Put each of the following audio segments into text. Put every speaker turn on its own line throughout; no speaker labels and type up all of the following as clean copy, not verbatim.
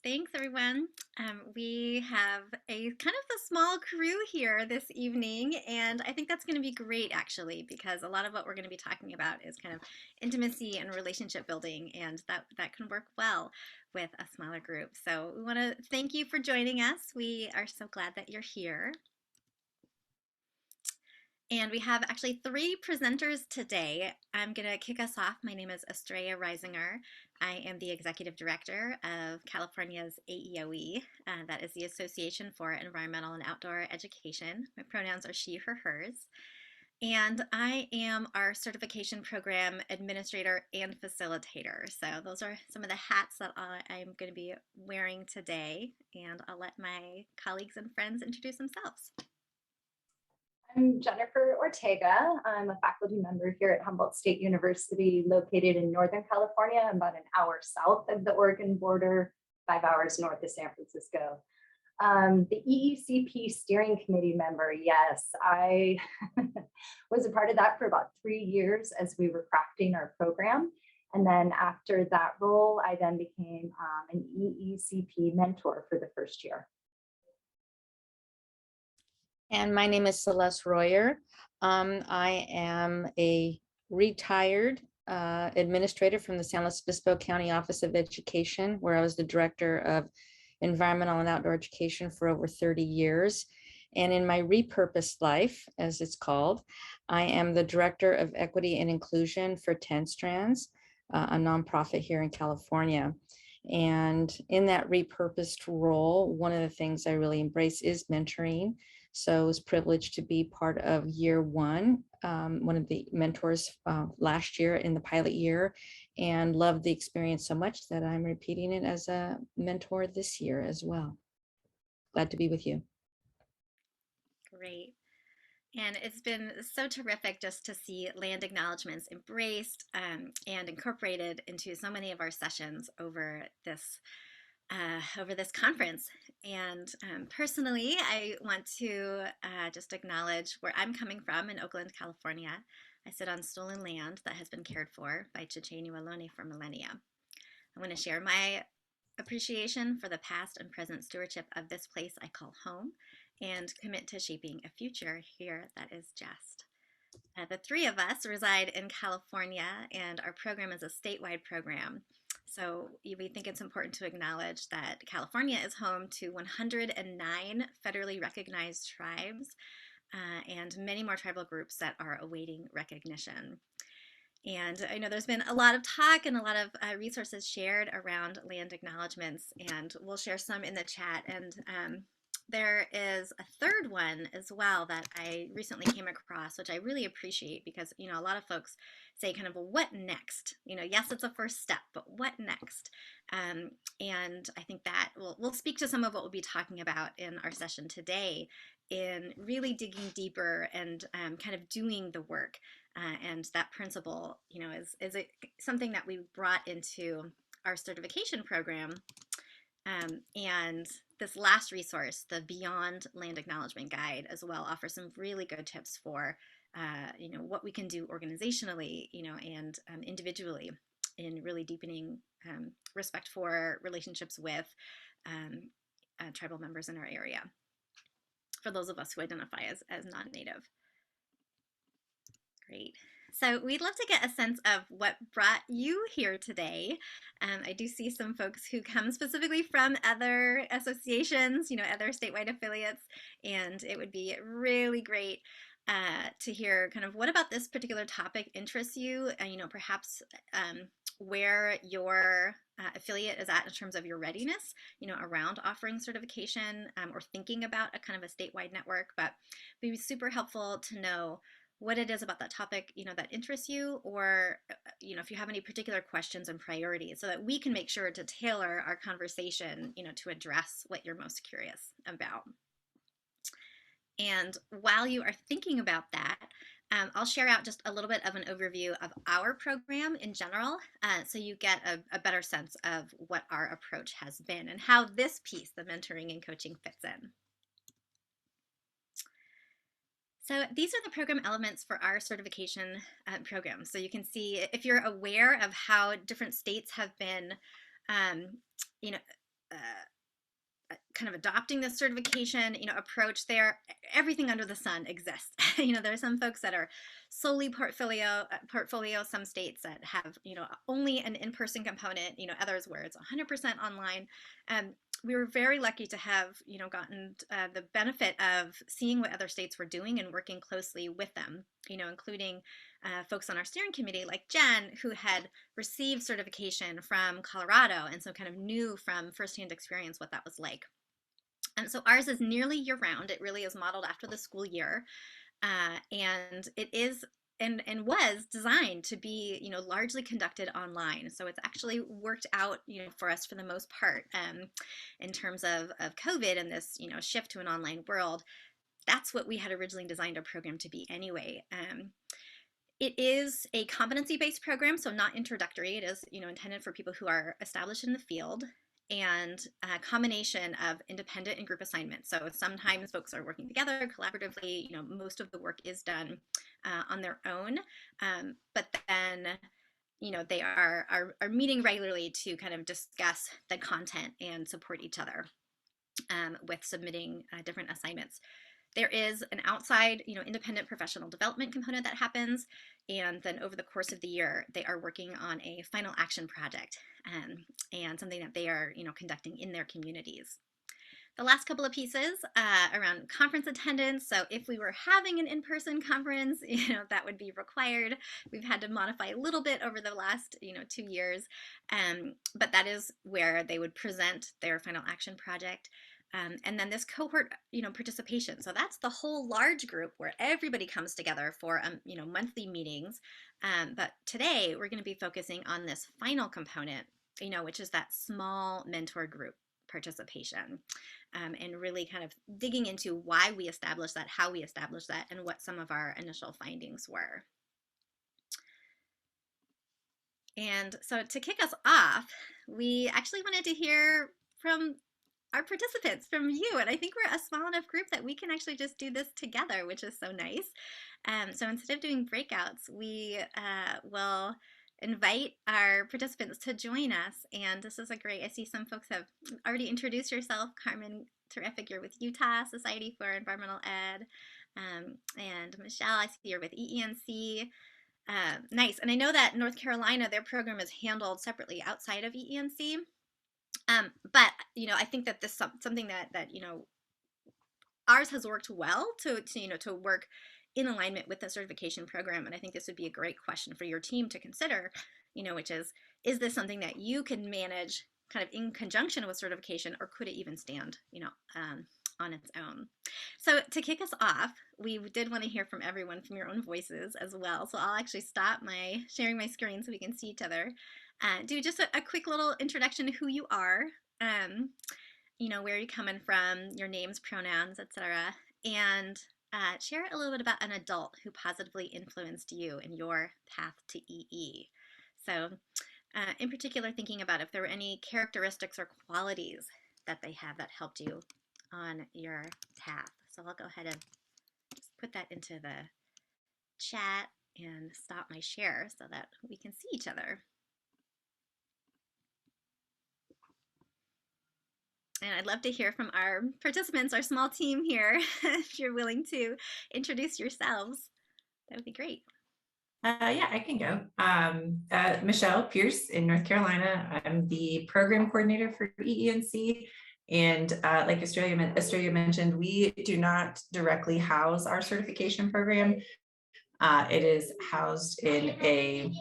Thanks, everyone. We have a kind of a small crew here this evening, and I think that's going to be great actually, because a lot of what we're going to be talking about is kind of intimacy and relationship building, and that can work well with a smaller group. So we want to thank you for joining us. We are so glad that you're here. And we have actually three presenters today. I'm going to kick us off. My name is Estrella Reisinger. I am the Executive Director of California's AEOE, that is the Association for Environmental and Outdoor Education. My pronouns are she, her, hers. And I am our certification program administrator and facilitator. So those are some of the hats that I'm going to be wearing today. And I'll let my colleagues and friends introduce themselves.
I'm Jennifer Ortega. I'm a faculty member here at Humboldt State University, located in Northern California, about an hour south of the Oregon border, 5 hours north of San Francisco. The EECP steering committee member, yes, I was a part of that for about 3 years as we were crafting our program. And then after that role, I then became an EECP mentor for the first year.
And my name is Celeste Royer. I am a retired administrator from the San Luis Obispo County Office of Education, where I was the director of environmental and outdoor education for over 30 years. And in my repurposed life, as it's called, I am the director of equity and inclusion for 10 Strands, a nonprofit here in California. And in that repurposed role, one of the things I really embrace is mentoring. So I was privileged to be part of year one of the mentors last year in the pilot year, and loved the experience so much that I'm repeating it as a mentor this year as well. Glad to be with you.
Great. And it's been so terrific just to see land acknowledgements embraced and incorporated into so many of our sessions over this conference. And personally, I want to just acknowledge where I'm coming from in Oakland, California. I sit on stolen land that has been cared for by Chochenyo Ohlone for millennia. I want to share my appreciation for the past and present stewardship of this place I call home, and commit to shaping a future here that is just. The three of us reside in California, and our program is a statewide program. So we think it's important to acknowledge that California is home to 109 federally recognized tribes and many more tribal groups that are awaiting recognition. And I know there's been a lot of talk and a lot of resources shared around land acknowledgements, and we'll share some in the chat. And there is a third one as well that I recently came across, which I really appreciate, because a lot of folks say kind of, well, what next? Yes, it's a first step, but what next? And I think that we'll speak to some of what we'll be talking about in our session today, in really digging deeper and kind of doing the work. And that principle, is something that we brought into our certification program. And this last resource, the Beyond Land Acknowledgement Guide, as well, offers some really good tips for, what we can do organizationally, and individually in really deepening respect for relationships with tribal members in our area, for those of us who identify as non-native. Great. So we'd love to get a sense of what brought you here today. I do see some folks who come specifically from other associations, other statewide affiliates, and it would be really great to hear kind of what about this particular topic interests you, perhaps where your affiliate is at in terms of your readiness, around offering certification or thinking about a kind of a statewide network. But it'd be super helpful to know what it is about that topic, that interests you, or, if you have any particular questions and priorities, so that we can make sure to tailor our conversation, to address what you're most curious about. And while you are thinking about that, I'll share out just a little bit of an overview of our program in general, so you get a better sense of what our approach has been and how this piece, the mentoring and coaching, fits in. So these are the program elements for our certification program. So you can see, if you're aware of how different states have been, kind of adopting this certification, approach there. Everything under the sun exists. There are some folks that are solely portfolio, some states that have, only an in-person component, others where it's 100% online. We were very lucky to have, gotten the benefit of seeing what other states were doing and working closely with them, including folks on our steering committee like Jen, who had received certification from Colorado and so kind of knew from firsthand experience what that was like. And so ours is nearly year round. It really is modeled after the school year. And it is and was designed to be, largely conducted online. So it's actually worked out, for us for the most part, in terms of COVID and this, shift to an online world. That's what we had originally designed our program to be anyway. It is a competency-based program, so not introductory. It is, intended for people who are established in the field, and a combination of independent and group assignments. So sometimes folks are working together collaboratively. Most of the work is done on their own, but then they are meeting regularly to kind of discuss the content and support each other with submitting different assignments. There is an outside, independent professional development component that happens. And then over the course of the year, they are working on a final action project and something that they are, conducting in their communities. The last couple of pieces around conference attendance. So if we were having an in-person conference, that would be required. We've had to modify a little bit over the last, 2 years. But that is where they would present their final action project. And then this cohort, participation. So that's the whole large group where everybody comes together for, monthly meetings. But today we're going to be focusing on this final component, which is that small mentor group participation, and really kind of digging into why we established that, how we established that, and what some of our initial findings were. And so to kick us off, we actually wanted to hear from our participants, from you. And I think we're a small enough group that we can actually just do this together, which is so nice. So instead of doing breakouts, we will invite our participants to join us. And this is I see some folks have already introduced yourself. Carmen, terrific, you're with Utah Society for Environmental Ed. And Michelle, I see you're with EENC. Nice. And I know that North Carolina, their program is handled separately outside of EENC. But I think that this is something that ours has worked well to work in alignment with the certification program. And I think this would be a great question for your team to consider, which is this something that you can manage kind of in conjunction with certification, or could it even stand, on its own? So to kick us off, we did want to hear from everyone, from your own voices as well. So I'll actually stop sharing my screen so we can see each other. Do just a quick little introduction to who you are, where you're coming from, your names, pronouns, etc., and share a little bit about an adult who positively influenced you in your path to EE. So in particular, thinking about if there were any characteristics or qualities that they have that helped you on your path. So I'll go ahead and just put that into the chat and stop my share so that we can see each other. And I'd love to hear from our participants, our small team here. If you're willing to introduce yourselves, that would be great.
Yeah, I can go. Michelle Pierce in North Carolina. I'm the program coordinator for EENC. And like Australia mentioned, we do not directly house our certification program. It is housed in a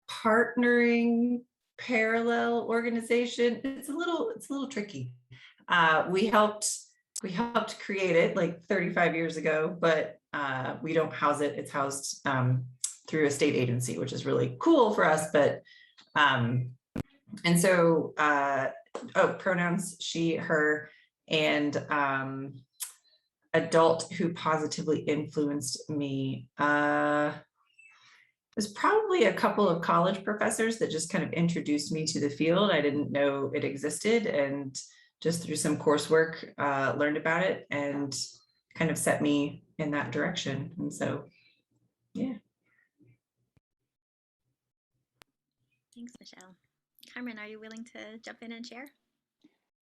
partnering parallel organization. It's a little tricky. We helped create it like 35 years ago, but we don't house it. It's housed through a state agency, which is really cool for us. But and so pronouns she, her, and adult who positively influenced me. There's probably a couple of college professors that just kind of introduced me to the field. I didn't know it existed, and just through some coursework, learned about it and kind of set me in that direction. And so, yeah.
Thanks, Michelle. Carmen, are you willing to jump in and share?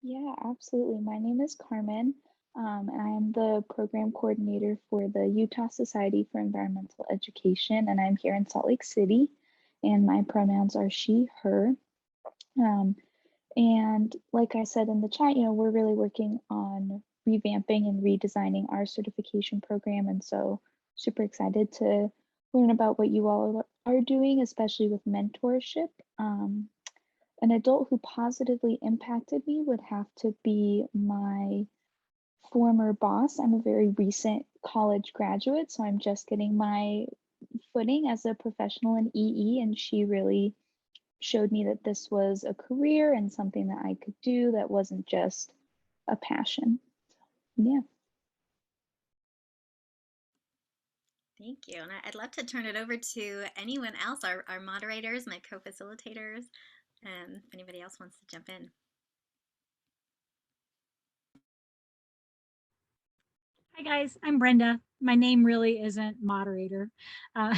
Yeah, absolutely. My name is Carmen, and I am the program coordinator for the Utah Society for Environmental Education, and I'm here in Salt Lake City, and my pronouns are she, her. Um, and like I said in the chat, we're really working on revamping and redesigning our certification program, and so super excited to learn about what you all are doing, especially with mentorship. An adult who positively impacted me would have to be my former boss. I'm a very recent college graduate, so I'm just getting my footing as a professional in EE, and she really showed me that this was a career and something that I could do that wasn't just a passion. Yeah.
Thank you. And I'd love to turn it over to anyone else, our moderators, my co-facilitators, and if anybody else wants to jump in.
Hi guys, I'm Brenda. My name really isn't moderator. Uh,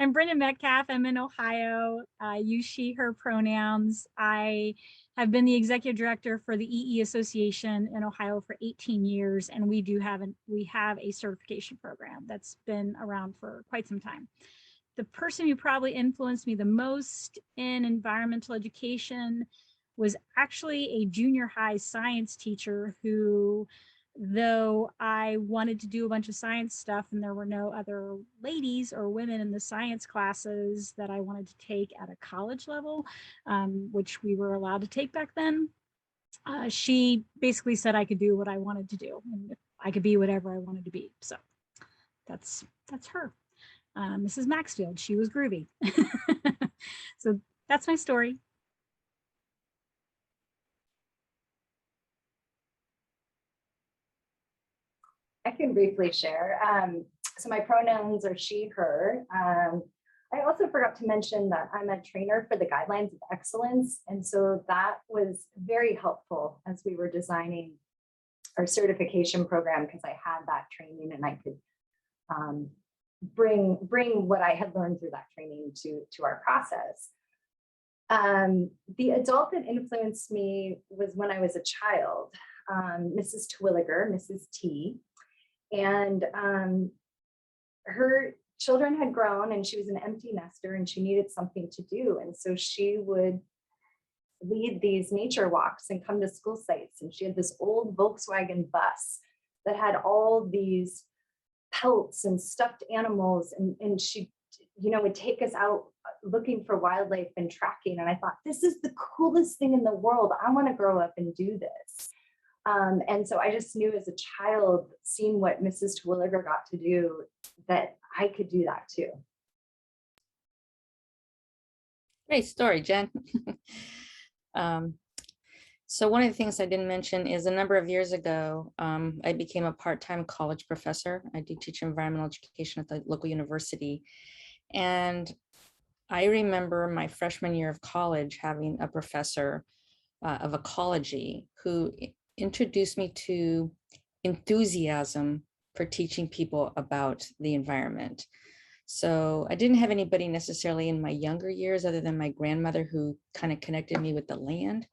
I'm Brenda Metcalf. I'm in Ohio. I use she, her pronouns. I have been the executive director for the EE Association in Ohio for 18 years, and we have a certification program that's been around for quite some time. The person who probably influenced me the most in environmental education was actually a junior high science teacher who, though I wanted to do a bunch of science stuff and there were no other ladies or women in the science classes that I wanted to take at a college level, which we were allowed to take back then, she basically said I could do what I wanted to do and I could be whatever I wanted to be. So that's her. Mrs. Maxfield, she was groovy. So that's my story.
I can briefly share. So my pronouns are she, her. I also forgot to mention that I'm a trainer for the Guidelines of Excellence. And so that was very helpful as we were designing our certification program, because I had that training and I could bring what I had learned through that training to our process. The adult that influenced me was when I was a child, Mrs. Twilliger, Mrs. T. And her children had grown and she was an empty nester and she needed something to do. And so she would lead these nature walks and come to school sites. And she had this old Volkswagen bus that had all these pelts and stuffed animals. And she, would take us out looking for wildlife and tracking. And I thought, this is the coolest thing in the world. I want to grow up and do this. And so I just knew as a child, seeing what Mrs. Terwilliger got to do, that I could do that too.
Great story, Jen. So one of the things I didn't mention is a number of years ago, I became a part-time college professor. I do teach environmental education at the local university. And I remember my freshman year of college having a professor of ecology who introduced me to enthusiasm for teaching people about the environment. So I didn't have anybody necessarily in my younger years other than my grandmother who kind of connected me with the land.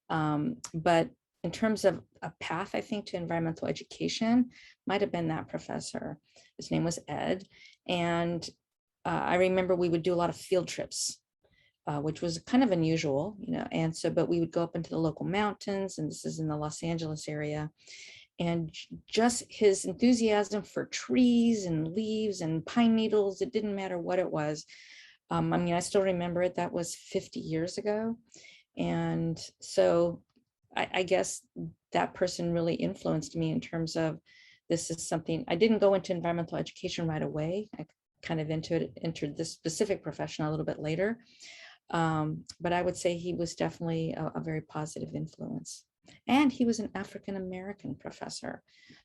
But in terms of a path, I think, to environmental education, might have been that professor. His name was Ed. And I remember we would do a lot of field trips, which was kind of unusual, and so, but we would go up into the local mountains, and this is in the Los Angeles area. And just his enthusiasm for trees and leaves and pine needles, it didn't matter what it was. I still remember it. That was 50 years ago. And so I guess that person really influenced me in terms of, this is something, I didn't go into environmental education right away. I kind of entered this specific profession a little bit later. But I would say he was definitely a very positive influence. And he was an African-American professor,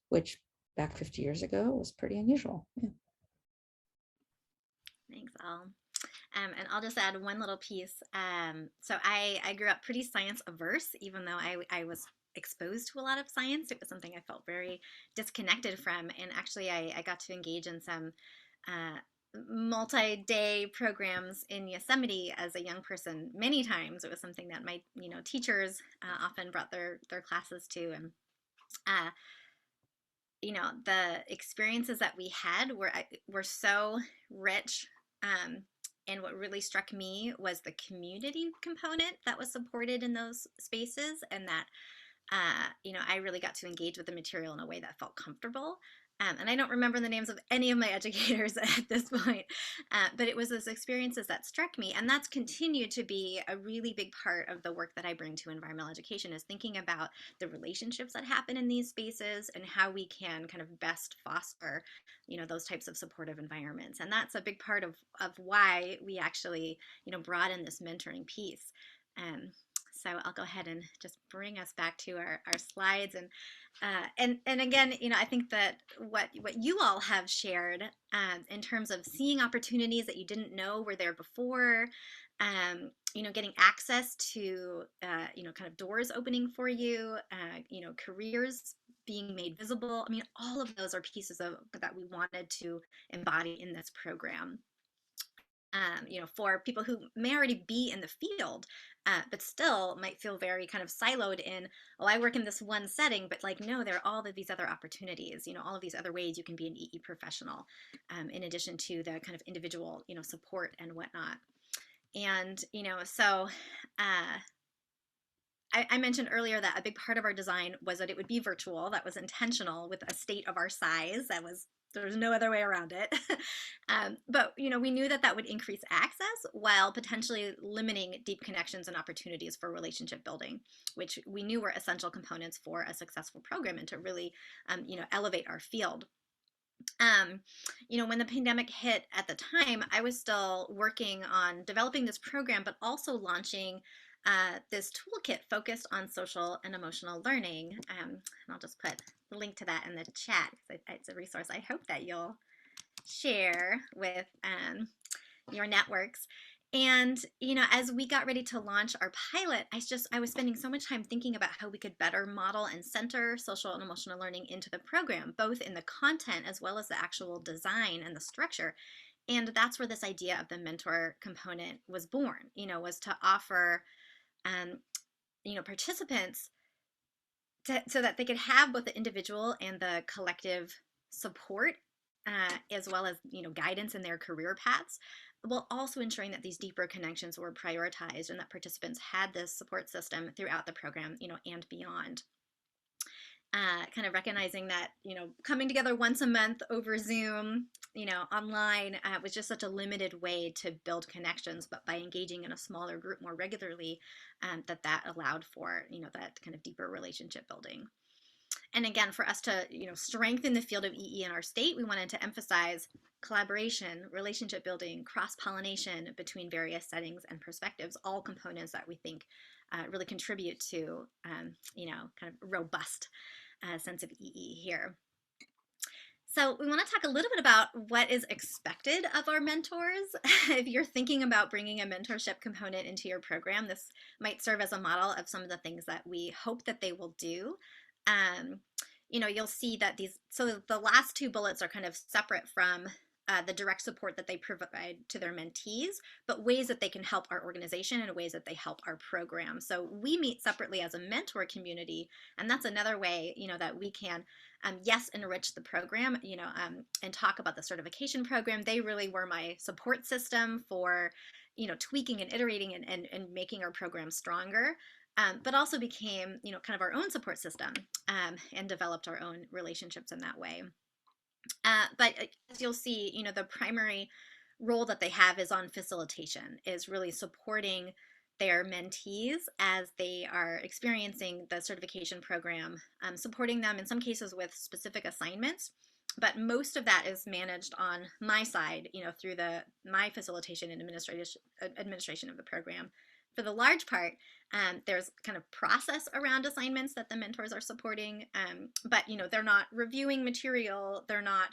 which back 50 years ago was pretty unusual. Yeah.
Thanks, all. And I'll just add one little piece. So I grew up pretty science averse, even though I was exposed to a lot of science. It was something I felt very disconnected from. And actually, I got to engage in some multi-day programs in Yosemite as a young person many times. It was something that my teachers often brought their classes to, and uh, the experiences that we had were so rich. And what really struck me was the community component that was supported in those spaces, and that I really got to engage with the material in a way that felt comfortable. And I don't remember the names of any of my educators at this point, but it was those experiences that struck me. And that's continued to be a really big part of the work that I bring to environmental education, is thinking about the relationships that happen in these spaces and how we can kind of best foster, those types of supportive environments. And that's a big part of why we actually, brought in this mentoring piece. So I'll go ahead and just bring us back to our slides, and again, I think that what you all have shared in terms of seeing opportunities that you didn't know were there before, getting access to kind of doors opening for you, careers being made visible. I mean, all of those are pieces of that we wanted to embody in this program. For people who may already be in the field, but still might feel very kind of siloed in, oh, I work in this one setting, but like, no, there are all of these other opportunities, all of these other ways you can be an EE professional, in addition to the kind of individual, support and whatnot. And, so I mentioned earlier that a big part of our design was that it would be virtual. That was intentional with a state of our size. There was no other way around it. But, we knew that would increase access while potentially limiting deep connections and opportunities for relationship building, which we knew were essential components for a successful program and to really, elevate our field. When the pandemic hit at the time, I was still working on developing this program, but also launching this toolkit focused on social and emotional learning. And I'll just put the link to that in the chat. It's a resource I hope that you'll share with your networks. And, as we got ready to launch our pilot, I was spending so much time thinking about how we could better model and center social and emotional learning into the program, both in the content as well as the actual design and the structure. And that's where this idea of the mentor component was born, was to offer, participants so that they could have both the individual and the collective support, as well as, guidance in their career paths, while also ensuring that these deeper connections were prioritized and that participants had this support system throughout the program, and beyond. Kind of recognizing that, coming together once a month over Zoom, online, was just such a limited way to build connections, but by engaging in a smaller group more regularly, that allowed for, that kind of deeper relationship building. And again, for us to, strengthen the field of EE in our state, we wanted to emphasize collaboration, relationship building, cross-pollination between various settings and perspectives, all components that we think really contribute to, kind of robust sense of EE here. So we want to talk a little bit about what is expected of our mentors. If you're thinking about bringing a mentorship component into your program, this might serve as a model of some of the things that we hope that they will do. You'll see that so the last two bullets are kind of separate from the direct support that they provide to their mentees, but ways that they can help our organization and ways that they help our program. So we meet separately as a mentor community, and that's another way, that we can, yes, enrich the program, and talk about the certification program. They really were my support system for, tweaking and iterating and making our program stronger. But also became, kind of our own support system, and developed our own relationships in that way. But as you'll see, the primary role that they have is on facilitation, is really supporting their mentees as they are experiencing the certification program, supporting them in some cases with specific assignments. But most of that is managed on my side, through my facilitation and administration of the program. For the large part, there's kind of process around assignments that the mentors are supporting, but they're not reviewing material, they're not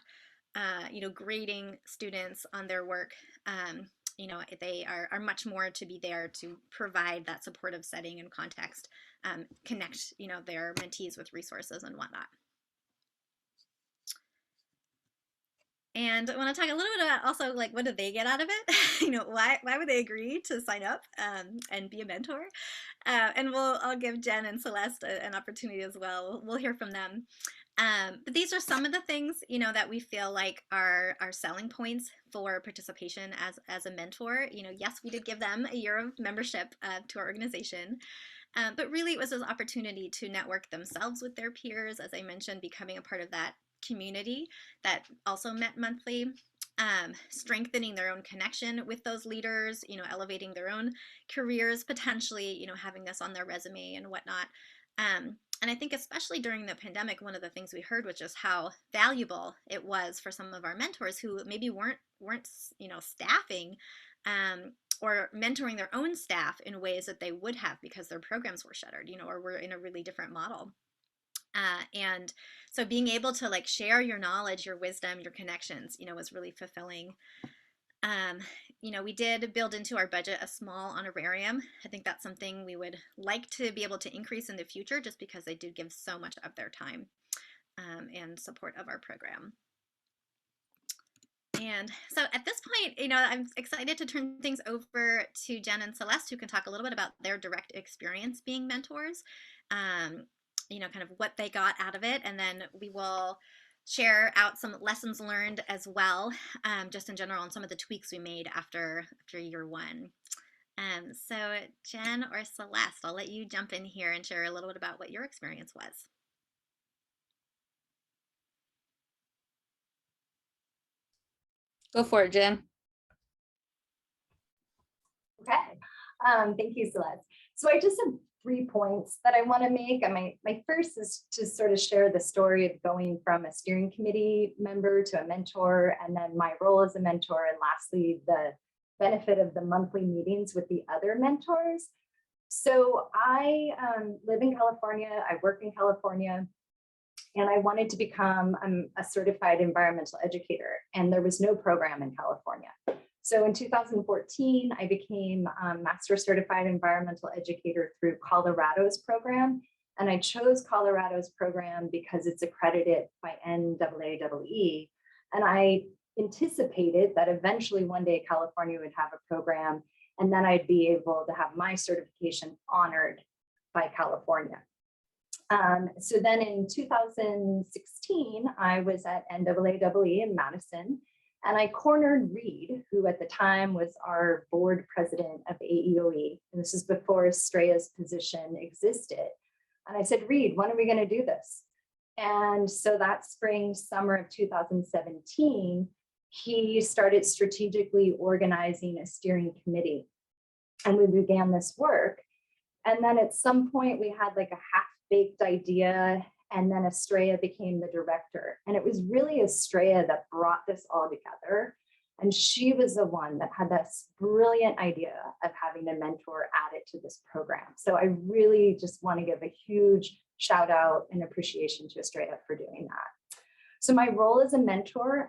grading students on their work. They are much more to be there to provide that supportive setting and context, connect their mentees with resources and whatnot. And I want to talk a little bit about also like what do they get out of it? Why would they agree to sign up and be a mentor? And I'll give Jen and Celeste an opportunity as well. We'll hear from them. But these are some of the things that we feel like are selling points for participation as a mentor. Yes, we did give them a year of membership to our organization. But really, it was an opportunity to network themselves with their peers, as I mentioned, becoming a part of that community that also met monthly, strengthening their own connection with those leaders, elevating their own careers, potentially, having this on their resume and whatnot. And I think especially during the pandemic, one of the things we heard was just how valuable it was for some of our mentors who maybe weren't staffing or mentoring their own staff in ways that they would have because their programs were shuttered, or were in a really different model. And so being able to like share your knowledge, your wisdom, your connections, was really fulfilling. We did build into our budget a small honorarium. I think that's something we would like to be able to increase in the future just because they do give so much of their time and support of our program. And so at this point, I'm excited to turn things over to Jen and Celeste, who can talk a little bit about their direct experience being mentors, kind of what they got out of it. And then we will share out some lessons learned as well, just in general, on some of the tweaks we made after year one. So Jen or Celeste, I'll let you jump in here and share a little bit about what your experience was.
Go for it, Jen.
Okay. Thank you, Celeste. So I just have 3 points that I want to make. And my first is to sort of share the story of going from a steering committee member to a mentor, and then my role as a mentor, and lastly, the benefit of the monthly meetings with the other mentors. So I live in California, I work in California, and I wanted to become a certified environmental educator, and there was no program in California. So in 2014, I became a Master Certified Environmental Educator through Colorado's program. And I chose Colorado's program because it's accredited by NAAEE. And I anticipated that eventually one day California would have a program, and then I'd be able to have my certification honored by California. So then in 2016, I was at NAAEE in Madison, and I cornered Reed, who at the time was our board president of AEOE. And this is before Estrella's position existed. And I said, Reed, when are we going to do this? And so that summer of 2017, he started strategically organizing a steering committee. And we began this work. And then at some point, we had like a half-baked idea, and then Estrella became the director. And it was really Estrella that brought this all together. And she was the one that had this brilliant idea of having a mentor added to this program. So I really just want to give a huge shout out and appreciation to Estrella for doing that. So my role as a mentor,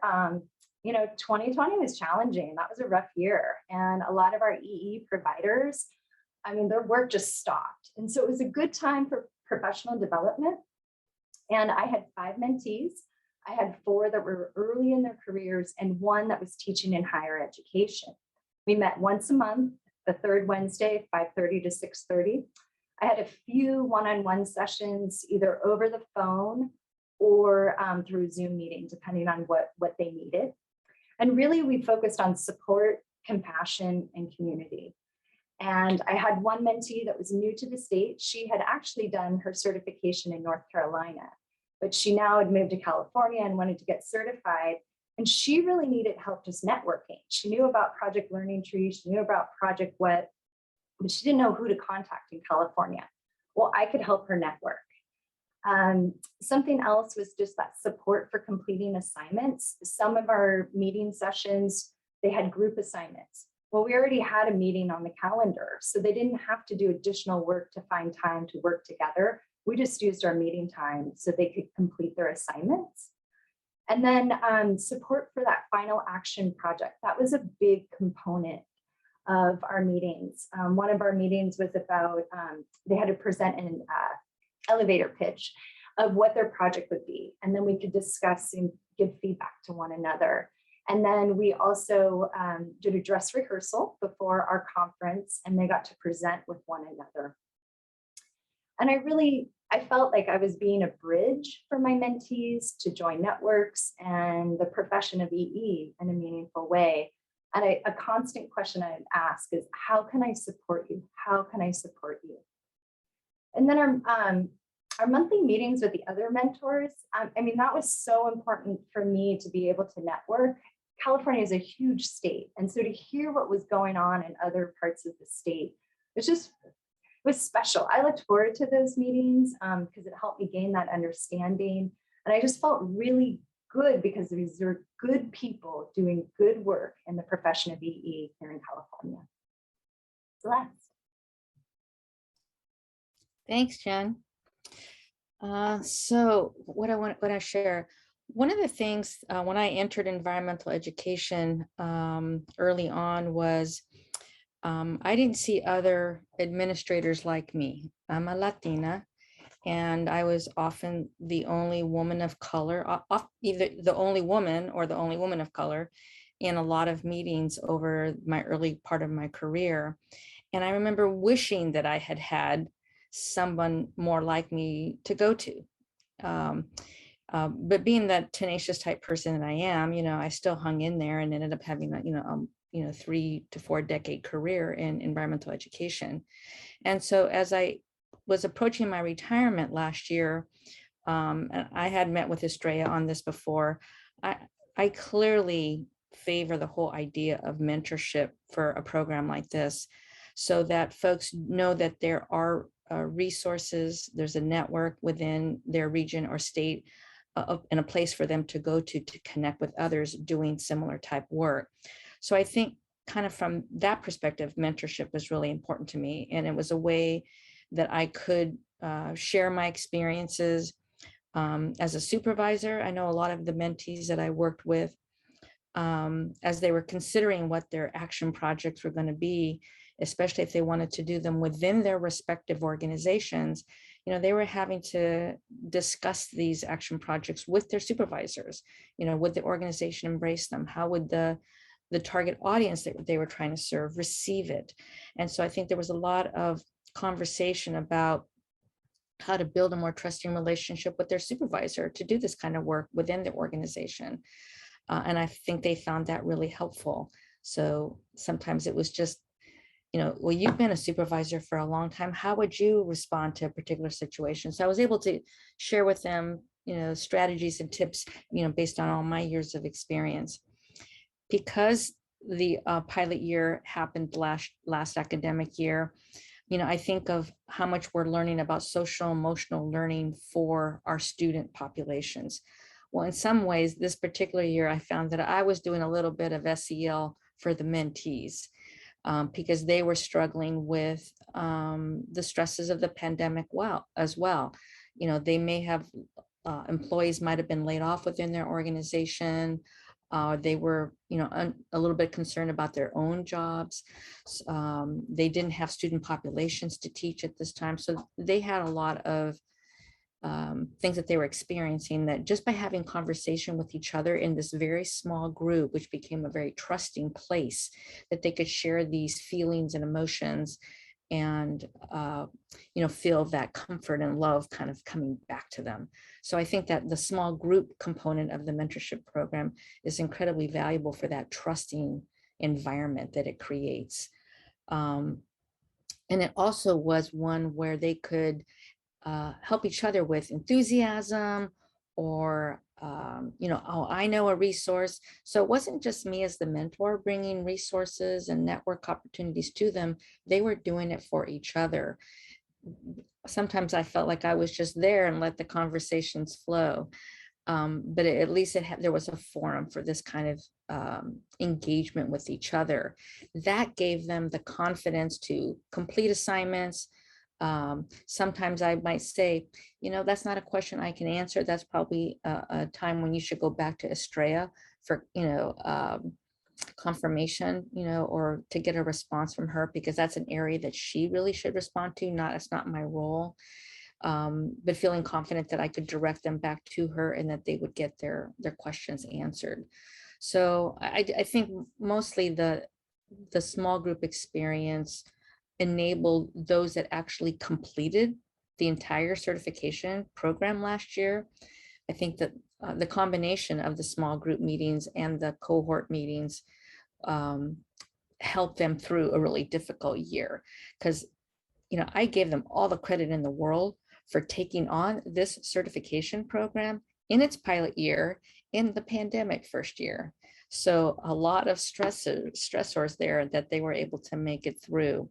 2020 was challenging. That was a rough year. And a lot of our EE providers, their work just stopped. And so it was a good time for professional development. And I had 5 mentees. I had 4 that were early in their careers and 1 that was teaching in higher education. We met once a month, the third Wednesday, 5:30 to 6:30. I had a few one-on-one sessions, either over the phone or through Zoom meeting, depending on what they needed. And really, we focused on support, compassion, and community. And I had one mentee that was new to the state. She had actually done her certification in North Carolina, but she now had moved to California and wanted to get certified. And she really needed help just networking. She knew about Project Learning Tree, she knew about Project What, but she didn't know who to contact in California. Well, I could help her network. Something else was just that support for completing assignments. Some of our meeting sessions, they had group assignments. Well, we already had a meeting on the calendar, so they didn't have to do additional work to find time to work together. We just used our meeting time so they could complete their assignments. And then support for that final action project. That was a big component of our meetings. One of our meetings was about, they had to present an elevator pitch of what their project would be. And then we could discuss and give feedback to one another. And then we also did a dress rehearsal before our conference, and they got to present with one another. And I felt like I was being a bridge for my mentees to join networks and the profession of EE in a meaningful way. And a constant question I'd ask is, how can I support you? How can I support you? And then our monthly meetings with the other mentors, I mean, that was so important for me to be able to network. California is a huge state. And so to hear what was going on in other parts of the state, it was special. I looked forward to those meetings because it helped me gain that understanding. And I just felt really good because these are good people doing good work in the profession of EE here in California. Celeste.
Thanks, Jen. So what I share, one of the things when I entered environmental education early on was I didn't see other administrators like me. I'm a Latina, and I was often the only woman of color, either the only woman or the only woman of color in a lot of meetings over my early part of my career. And I remember wishing that I had had someone more like me to go to. But being that tenacious type person that I am, I still hung in there and ended up having a 3 to 4 decade career in environmental education. And so as I was approaching my retirement last year, and I had met with Estrella on this before, I clearly favor the whole idea of mentorship for a program like this, so that folks know that there are resources, there's a network within their region or state, and a place for them to go to connect with others doing similar type work. So I think kind of from that perspective, mentorship was really important to me. And it was a way that I could share my experiences as a supervisor. I know a lot of the mentees that I worked with, as they were considering what their action projects were going to be, especially if they wanted to do them within their respective organizations, they were having to discuss these action projects with their supervisors. Would the organization embrace them? How would the target audience that they were trying to serve receive it? And so I think there was a lot of conversation about how to build a more trusting relationship with their supervisor to do this kind of work within the organization. And I think they found that really helpful. So sometimes it was just, well, you've been a supervisor for a long time. How would you respond to a particular situation? So I was able to share with them, strategies and tips, based on all my years of experience. Because the pilot year happened last academic year, I think of how much we're learning about social emotional learning for our student populations. Well, in some ways, this particular year, I found that I was doing a little bit of SEL for the mentees because they were struggling with the stresses of the pandemic as well. They may have employees might have been laid off within their organization. They were, a little bit concerned about their own jobs. They didn't have student populations to teach at this time. So they had a lot of things that they were experiencing, that just by having conversation with each other in this very small group, which became a very trusting place, that they could share these feelings and emotions and feel that comfort and love kind of coming back to them. So I think that the small group component of the mentorship program is incredibly valuable for that trusting environment that it creates. And it also was one where they could help each other with enthusiasm, or oh, I know a resource. So it wasn't just me as the mentor bringing resources and network opportunities to them. They were doing it for each other. Sometimes I felt like I was just there and let the conversations flow. But at least there was a forum for this kind of engagement with each other. That gave them the confidence to complete assignments. Sometimes I might say, that's not a question I can answer. That's probably a time when you should go back to Estrella for, confirmation, or to get a response from her, because that's an area that she really should respond to. It's not my role. But feeling confident that I could direct them back to her and that they would get their questions answered. So I think mostly the small group experience enabled those that actually completed the entire certification program last year. I think that the combination of the small group meetings and the cohort meetings um, helped them through a really difficult year. Because, I gave them all the credit in the world for taking on this certification program in its pilot year in the pandemic first year. So a lot of stressors there that they were able to make it through.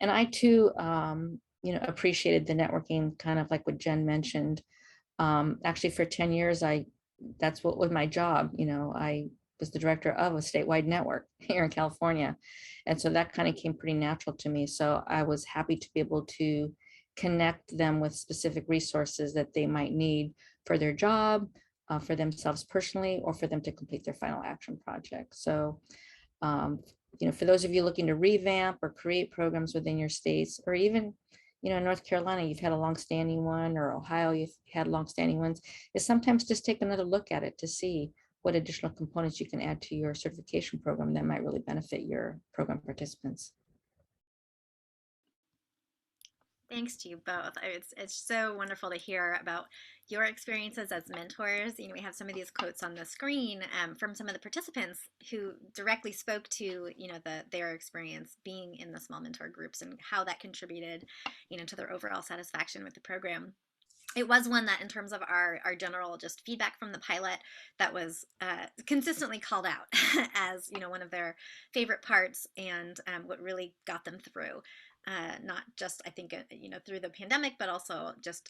And I too, appreciated the networking, kind of like what Jen mentioned. Actually, for 10 years, that's what was my job. I was the director of a statewide network here in California. And so that kind of came pretty natural to me. So I was happy to be able to connect them with specific resources that they might need for their job, for themselves personally, or for them to complete their final action project. So, for those of you looking to revamp or create programs within your states, or even North Carolina, you've had a longstanding one, or Ohio, you've had longstanding ones, is sometimes just take another look at it to see what additional components you can add to your certification program that might really benefit your program participants.
Thanks to you both. It's so wonderful to hear about your experiences as mentors. We have some of these quotes on the screen from some of the participants who directly spoke to, their experience being in the small mentor groups and how that contributed, to their overall satisfaction with the program. It was one that, in terms of our general just feedback from the pilot, that was consistently called out as one of their favorite parts, and what really got them through. Not just, I think, through the pandemic, but also just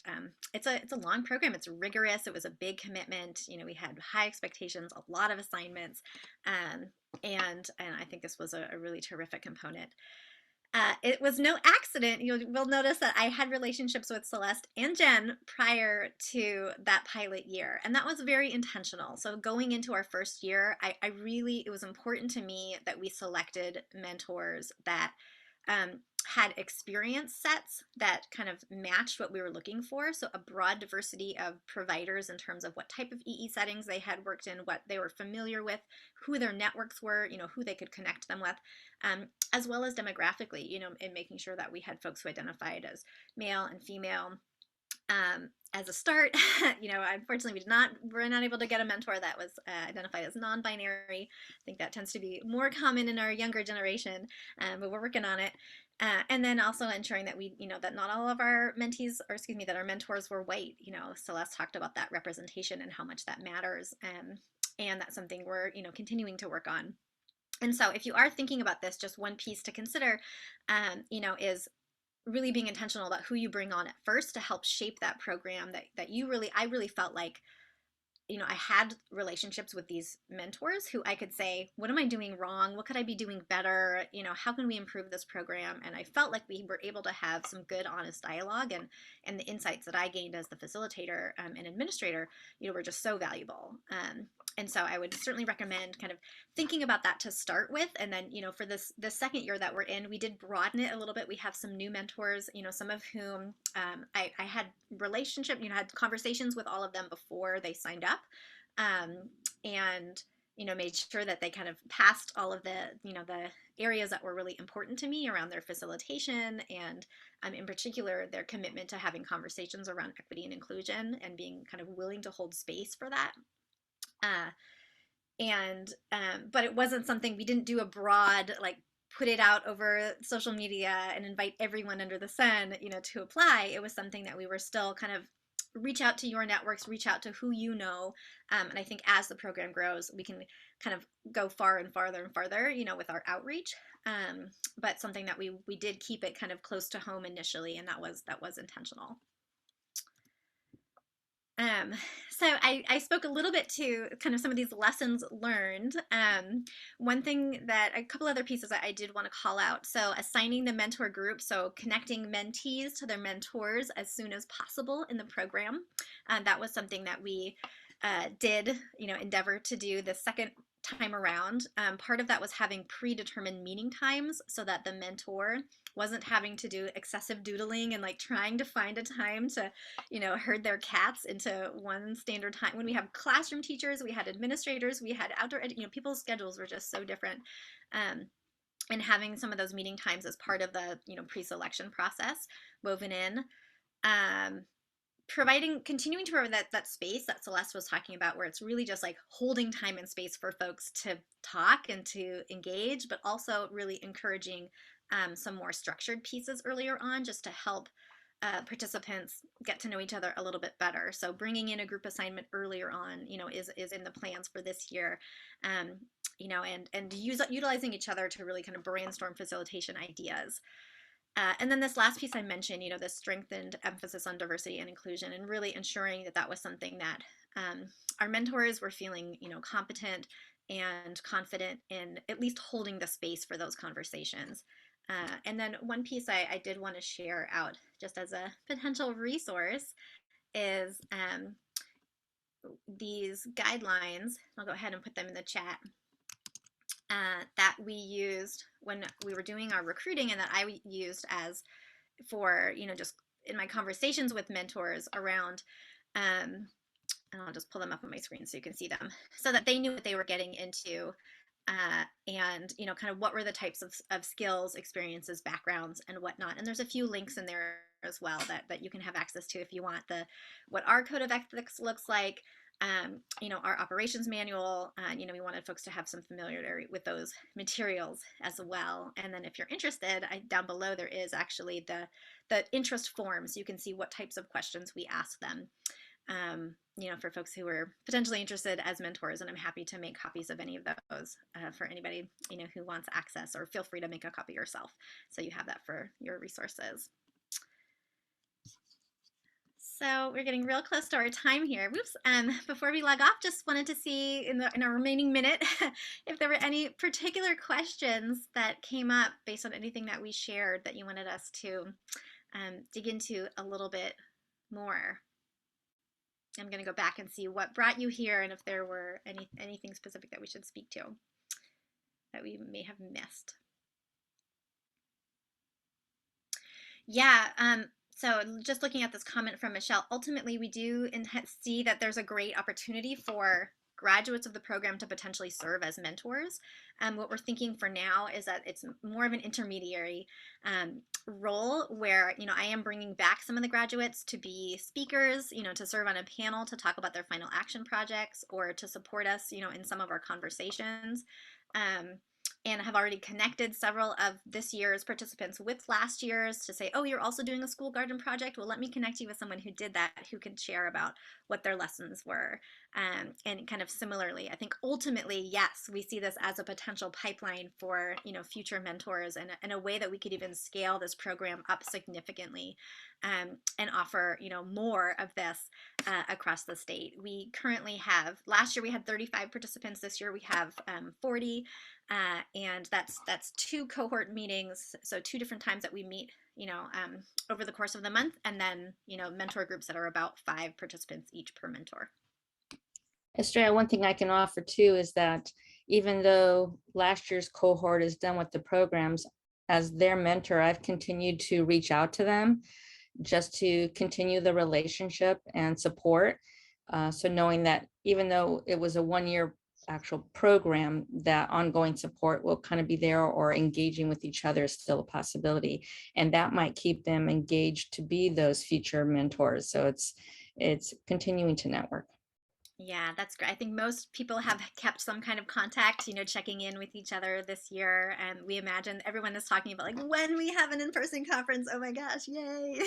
it's a long program. It's rigorous. It was a big commitment. We had high expectations, a lot of assignments, and I think this was a really terrific component. It was no accident. You will notice that I had relationships with Celeste and Jen prior to that pilot year, and that was very intentional. So going into our first year, it was important to me that we selected mentors that had experience sets that kind of matched what we were looking for. So a broad diversity of providers in terms of what type of EE settings they had worked in, what they were familiar with, who their networks were, who they could connect them with, as well as demographically, in making sure that we had folks who identified as male and female. As a start, unfortunately, we're not able to get a mentor that was identified as non-binary. I think that tends to be more common in our younger generation, but we're working on it. And then also ensuring that that not all of our mentees, or excuse me, that our mentors were white. Celeste talked about that representation and how much that matters, and that's something we're continuing to work on. And so, if you are thinking about this, just one piece to consider, is really being intentional about who you bring on at first to help shape that program that I really felt like, I had relationships with these mentors who I could say, what am I doing wrong? What could I be doing better? How can we improve this program? And I felt like we were able to have some good, honest dialogue, and the insights that I gained as the facilitator and administrator, were just so valuable. And so I would certainly recommend kind of thinking about that to start with. And then, for the second year that we're in, we did broaden it a little bit. We have some new mentors, some of whom I had had conversations with all of them before they signed up, and made sure that they kind of passed all of the the areas that were really important to me around their facilitation, and in particular their commitment to having conversations around equity and inclusion and being kind of willing to hold space for that. But it wasn't something, we didn't do a broad, like, put it out over social media and invite everyone under the sun, to apply. It was something that we were still kind of reach out to your networks, reach out to who and I think as the program grows, we can kind of go far and farther and farther, with our outreach. But something that we did keep it kind of close to home initially, and that was intentional. So I spoke a little bit to kind of some of these lessons learned. One thing a couple other pieces that I did want to call out. So assigning the mentor group, so connecting mentees to their mentors as soon as possible in the program. That was something that we did, endeavor to do the second time around. Part of that was having predetermined meeting times so that the mentor wasn't having to do excessive doodling and like trying to find a time to, herd their cats into one standard time. When we have classroom teachers, we had administrators, we had outdoor, people's schedules were just so different. And having some of those meeting times as part of the, pre-selection process woven in. Continuing to provide that space that Celeste was talking about, where it's really just like holding time and space for folks to talk and to engage, but also really encouraging some more structured pieces earlier on, just to help participants get to know each other a little bit better. So bringing in a group assignment earlier on, is in the plans for this year. And utilizing each other to really kind of brainstorm facilitation ideas. And then this last piece I mentioned, this strengthened emphasis on diversity and inclusion, and really ensuring that that was something that our mentors were feeling, competent and confident in at least holding the space for those conversations. And then one piece I did want to share out just as a potential resource is these guidelines. I'll go ahead and put them in the chat. That we used when we were doing our recruiting, and that I used as for, just in my conversations with mentors around, and I'll just pull them up on my screen so you can see them, so that they knew what they were getting into, and, kind of what were the types of skills, experiences, backgrounds, and whatnot. And there's a few links in there as well that you can have access to if you want what our code of ethics looks like. Our operations manual, we wanted folks to have some familiarity with those materials as well. And then if you're interested, down below there is actually the interest forms. You can see what types of questions we ask them, for folks who are potentially interested as mentors. And I'm happy to make copies of any of those for anybody, who wants access, or feel free to make a copy yourself, so you have that for your resources. So we're getting real close to our time here. Whoops. Before we log off, just wanted to see in our remaining minute if there were any particular questions that came up based on anything that we shared that you wanted us to dig into a little bit more. I'm going to go back and see what brought you here, and if there were anything specific that we should speak to that we may have missed. Yeah. So just looking at this comment from Michelle, ultimately we do see that there's a great opportunity for graduates of the program to potentially serve as mentors. What we're thinking for now is that it's more of an intermediary role, where, I am bringing back some of the graduates to be speakers, to serve on a panel to talk about their final action projects, or to support us, in some of our conversations. And have already connected several of this year's participants with last year's to say, oh, you're also doing a school garden project? Well, let me connect you with someone who did that, who can share about what their lessons were. And kind of similarly, I think ultimately, yes, we see this as a potential pipeline for, future mentors, and a way that we could even scale this program up significantly, and offer, more of this across the state. We currently have, last year we had 35 participants. This year we have 40. And that's 2 cohort meetings, so 2 different times that we meet, over the course of the month, and then, mentor groups that are about 5 participants each per mentor.
Estrella, one thing I can offer too is that even though last year's cohort is done with the programs, as their mentor, I've continued to reach out to them just to continue the relationship and support. So knowing that even though it was a 1-year actual program, that ongoing support will kind of be there, or engaging with each other is still a possibility, and that might keep them engaged to be those future mentors. So it's continuing to network.
Yeah, that's great. I think most people have kept some kind of contact, checking in with each other this year. And we imagine everyone is talking about like when we have an in-person conference. Oh my gosh, yay.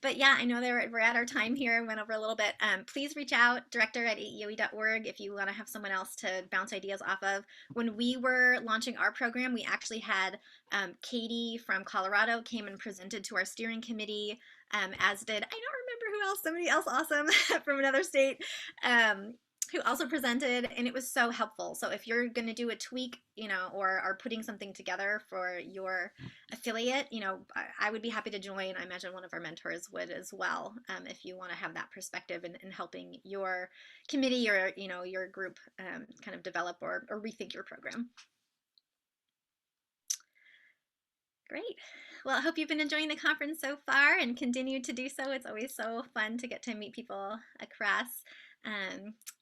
But yeah, I know we're at our time here, went over a little bit. Please reach out, director@aeoe.org, if you want to have someone else to bounce ideas off of. When we were launching our program, we actually had Katie from Colorado came and presented to our steering committee, as did, I don't remember who else, somebody else awesome from another state, who also presented, and it was so helpful. So if you're going to do a tweak, or are putting something together for your affiliate, I would be happy to join. I imagine one of our mentors would as well, if you want to have that perspective in helping your committee or, your group kind of develop or rethink your program. Great. Well, I hope you've been enjoying the conference so far and continue to do so. It's always so fun to get to meet people across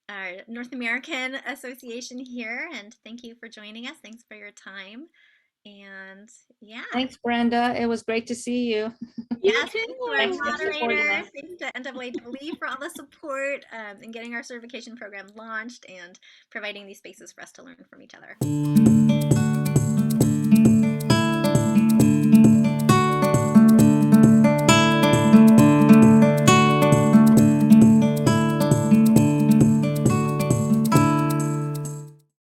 our North American Association here. And thank you for joining us. Thanks for your time. And yeah.
Thanks, Brenda. It was great to see you.
Yes, thanks to our
Thanks for supporting
moderator.
us.
Thanks to NAAW for all the support in getting our certification program launched and providing these spaces for us to learn from each other.